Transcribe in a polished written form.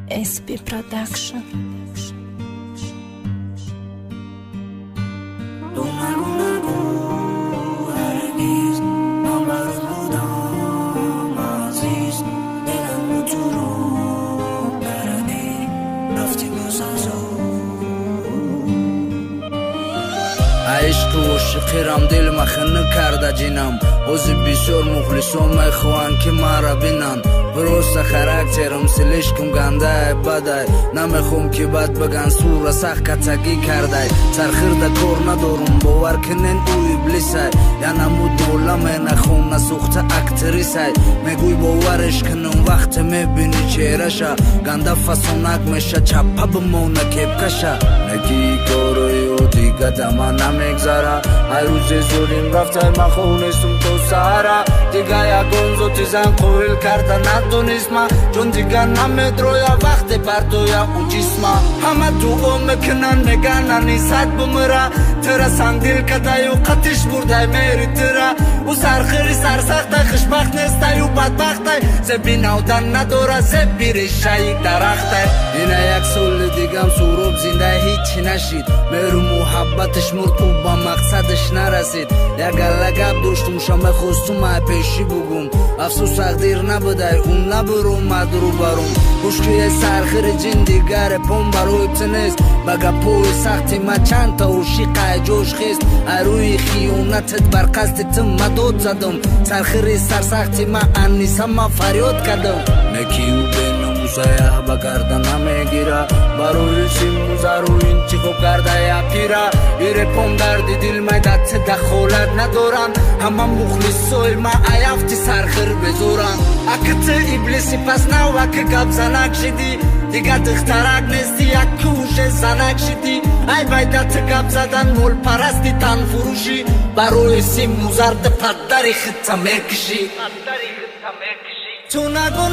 SP Production. عشق و عاشقیرم دل مخنه کرده جینم اوزی بسیار مخلصان میخوان که مرا بینن برست خراکترم سلش کن گنده بده نمیخوام که بد بگن سور سخت کتگی کرده سرخیرده کار ندارم باور کنین او ابلیسه یا نمود نولمه نخون نسوخته اکتریسه میگوی باورش کنم وقت میبینی چهرشه گنده فسونک میشه چپه بمونه کبکشه نگی کاروی و دیگه دما نمیگذاره هر روز زوریم رفته من خونستم تو سهره دیگه یکون زوتی زن قویل کرده ندونیست من چون دیگه نمیدرویا وقتی پرتویا او جسمه همه تو او میکنن میگن نیست بمره تره سندیل کده و قطش برده میری تره او سرخیری سرسخته خشبخت نیسته و بدبخته زبی نودن نداره زبی شایی درخته اینه یک سال دیگم سوروب زنده هیچی نشید میرو محبتش مرد او با مقصدش نرسید یک لگب داشتم شما خواستم های پیشی بگم افسوس تقدیر نبوده اون نبرو مدرو برم خوشکی سرخیر جن دیگر پون بروی تنیست بگه پوی سختی ما چند تا وشیقه جوش خیست اروی خیونتت بر قصد تم مدود زدم سرخیری سرسختی ما انیسم ما فریاد کردم نکیو بینم سیاه بگرده نمیگیره بروی سیموزه رو این چی خوب کرده یا پیره ایره پون دردی دل میدت دخولت ندارن همه مخلص سوی ما ایافتی سرخیر بزورن اکت ابلیسی پس نو اک گب زنک شدی دیگه دخترک نیستی یک کوش زنک شدی ای بایدت گب زدن مول پرستی تن فروشی بروی سیموزرد پدری خطه میکشی تو نگو